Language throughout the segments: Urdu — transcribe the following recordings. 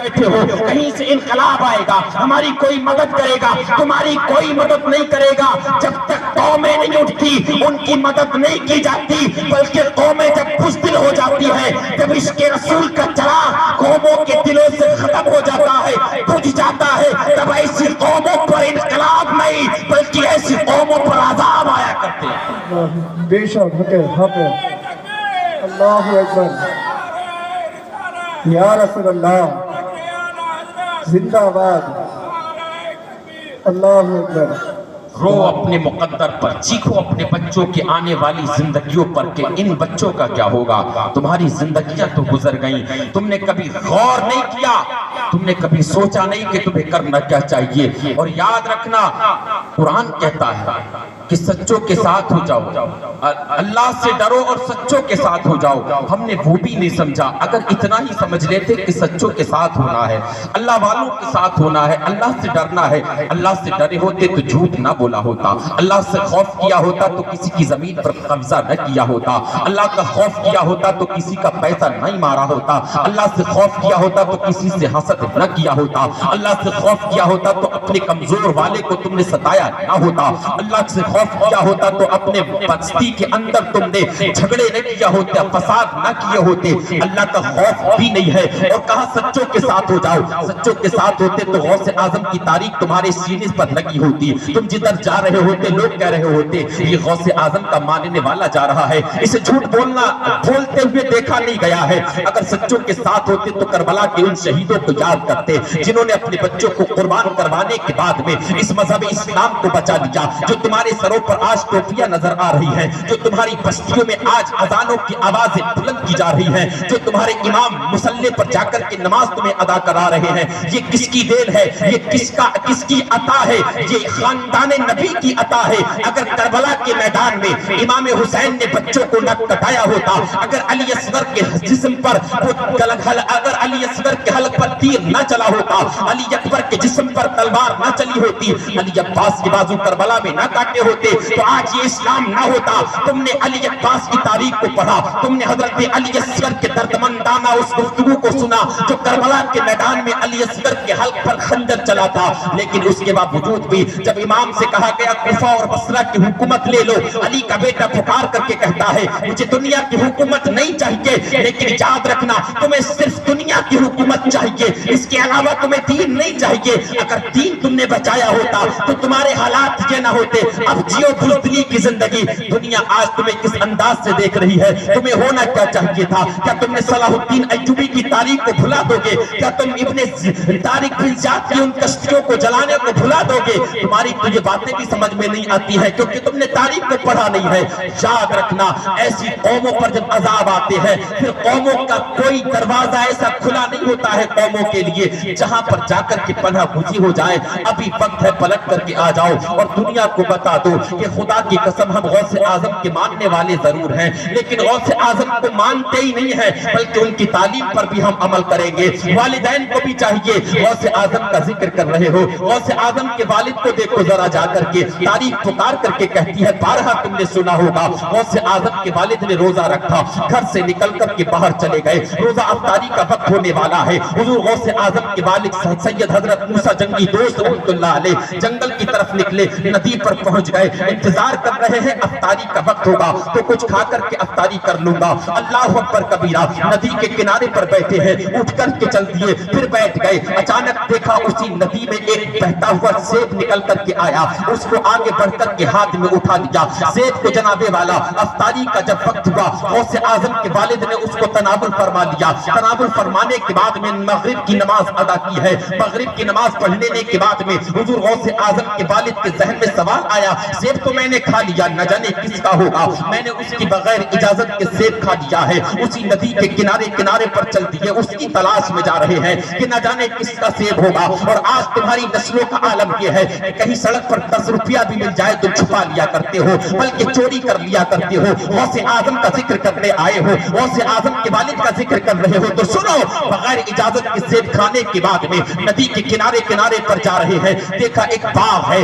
بیٹھے ہو کہیں سے انقلاب آئے گا, ہماری کوئی مدد کرے گا, تمہاری کوئی مدد نہیں کرے گا. جب تک قومیں نہیں اٹھتی ان کی مدد نہیں کی جاتی, بلکہ قومیں جب بزدل ہو جاتی ہے, جب عشق رسول کا چراغ قوموں کے دلوں سے ختم ہو جاتا ہے, بجھ جاتا ہے, تب ایسی قوموں پر انقلاب نہیں بلکہ ایسی قوموں پر عذاب آیا کرتے ہیں. بے شک حق ہے. اللہ اکبر, یا رسول اللہ زندہ باد. اللہ اکبر. رو اپنے مقدر پر, چیخو اپنے بچوں کے آنے والی زندگیوں پر کہ ان بچوں کا کیا ہوگا. تمہاری زندگیاں تو گزر گئیں, تم نے کبھی غور نہیں کیا, تم نے کبھی سوچا نہیں کہ تمہیں کرنا کیا چاہیے. اور یاد رکھنا قرآن کہتا ہے کہ سچوں کے ساتھ ہو جاؤ, اللہ سے ڈرو اور سچوں کے ساتھ ہو جاؤ. ہم نے وہ بھی نہیں سمجھا. اگر اتنا ہی سمجھ لیتے کہ سچوں کے ساتھ ہونا ہے, اللہ والوں کے ساتھ ہونا ہے, اللہ سے ڈرنا ہے, اللہ سے ڈرے ہوتے تو جھوٹ نہ بولا ہوتا, اللہ سے خوف کیا ہوتا تو کسی کی زمین پر قبضہ نہ کیا ہوتا, اللہ کا خوف کیا ہوتا تو کسی کا پیسہ نہیں مارا ہوتا, اللہ سے خوف کیا ہوتا تو کسی سے حسد نہ کیا ہوتا, اللہ سے خوف کیا ہوتا تو اپنے کمزور والے کو تم نے ستایا نہ ہوتا, اللہ سے خوف کیا ہوتا تو اپنے بستی کے اندر تم نے جھگڑے نہ کیا ہوتے, فساد نہ کیے ہوتے. اللہ کا خوف بھی نہیں ہے. اور کہا سچوں کے ساتھ ہو جاؤ. سچوں کے ساتھ ہوتے تو غوث اعظم کی تاریخ تمہارے سینے پر لگی ہوتی. تم جدھر جا رہے ہوتے لوگ کہہ رہے ہوتے یہ غوث اعظم کا ماننے والا جا رہا ہے, اسے جھوٹ بولتے ہوئے دیکھا نہیں گیا ہے. اگر سچوں کے ساتھ ہوتے تو کربلا کے ان شہیدوں کو یاد کرتے جنہوں نے اپنے بچوں کو قربان کروانے کے بعد میں اس مذہب اسلام کو بچا لیا. جو تمہارے سروں پر آج ٹوپیاں نظر آ رہی ہیں, جو تمہاری بستیوں میں آج اذانوں کی آوازیں بلند کی جا رہی ہیں, جو تمہارے امام مصلی پر جا کر کے نماز تمہیں ادا کرا رہے ہیں, یہ کس کی دین ہے, یہ کس کی عطا ہے, یہ خاندان نبی کی عطا ہے. اگر کربلا کے میدان میں امام حسین نے بچوں کو نہ کٹایا ہوتا, اگر علی اصغر کے جسم پر اگر علی اصغر کے حلق پر تیر نہ چلا ہوتا, علی اکبر کے جسم پر تلوار نہ چلی ہوتی, علی عباس کے بازو کربلا میں نہ کاٹے ہوتے تو آج یہ اسلام نہ ہوتا. تم نے علی عباس کی تاریخ کو پڑھا, تم نے حضرت علی اصغر کے دردمندانہ اس گفتگو کو سنا جو کربلا کے میدان میں علی اصغر کے حلق پر خنجر چلا تھا. لیکن اس کے باوجود بھی جب امام سے کہا گیا کوفہ اور بصرہ کی حکومت لے لو, علی کا بیٹا پکار کر کے کہتا ہے مجھے دنیا کی حکومت نہیں چاہیے, لیکن یاد رکھنا تمہیں صرف دنیا کی حکومت چاہیے, اس کے علاوہ تمہیں دین نہیں چاہیے. اگر دین تم نے بچایا ہوتا تو تمہارے حالات یہ نہ ہوتے. اب جیو بزدلی کی زندگی. دنیا آج تمہیں کس انداز سے دیکھ رہی ہے, تمہیں ہونا کیا چاہیے تھا. کیا تم نے صلاح الدین ایوبی کی تاریخ کو بھلا دو گے, کیا تم ابن طارق بن زیاد کی ان کشتیوں کو جلانے کو بھلا دو گے. تمہاری تو یہ باتیں بھی سمجھ میں نہیں آتی ہے کیونکہ تم نے تاریخ کو پڑھا نہیں ہے. یاد رکھنا ایسی قوموں پر جب عذاب آتے ہیں پھر قوموں کا کوئی دروازہ ایسا کھلا نہیں ہوتا ہے قوموں کے لیے جہاں پر جا کر کے پناہ گزی ہو جائے. ابھی وقت ہے پلٹ کر کے آ جاؤ اور دنیا کو بتا دو کہ خدا کی قسم ہم غوث اعظم کے ماننے والے ضرور ہیں, لیکن غوث اعظم کو مانتے ہی نہیں ہیں بلکہ ان کی تعلیم پر بھی ہم عمل کریں گے. والدین کو بھی چاہیے, غوث اعظم کا ذکر کر رہے ہو, غوث اعظم کے والد کو دیکھو ذرا جا کر کے. تاریخ پکار کر کے کہتی ہے, بارہا تم نے سنا ہوگا غوث اعظم کے والد نے روزہ رکھا, گھر سے نکل کر کے باہر چلے گئے, روزہ افطاری کا وقت ہونے والا ہے. حضور غوث اعظم کے والد سید حضرت موسیٰ جنگی دوست رحمۃ اللہ علیہ جنگل کی طرف نکلے, ندی پر پہنچ گئے, انتظار کر رہے ہیں افطاری کا وقت ہوگا تو کچھ کھا کر کے افطاری کر لوں گا. اللہ اکبر کبیرہ. ندی کے کنارے پر بیٹھے ہیں, اٹھ کر کے چل دیے, پھر بیٹھ گئے. اچانک دیکھا اسی ندی میں ایک بہتا ہوا سیب نکل کر کے آیا, اس کو آگے بڑھ کر کے ہاتھ میں اٹھا لیا. سیب کو جنابے والا افطاری کا جب وقت ہوا غوث اعظم کے والد نے اس کو تناول فرما لیا. تناول فرمانے کے بعد میں مغرب کی نماز ادا کی ہے. مغرب کی نماز پڑھ لینے کے بعد میں حضور غوث اعظم کے والد کے ذہن میں سوال آیا, سیب تو میں نے کھا لیا, نہ جانے کس کا ہوگا, میں نے اس کی بغیر اجازت کے سیب کھا لیا ہے. اسی ندی کے کنارے پر چل دیے, اس کی تلاش میں جا رہے ہیں کہ نہ جانے کس کا سیب ہوگا. اور آج تمہاری نسلوں کا عالم یہ ہے کہ کہیں سڑک پر 10 روپیہ بھی مل جائے تو چھپا لیا کرتے ہو, بلکہ چوری کر لیا کرتے ہو. غوث اعظم کا ذکر کرنے آئے ہو, غوث اعظم کے والد کا ذکر کر رہے ہو تو سنو. بغیر اجازت کے سیب کھانے کے بعد میں ندی کے کنارے پر جا رہے ہیں. دیکھا ایک باغ ہے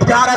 11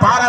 12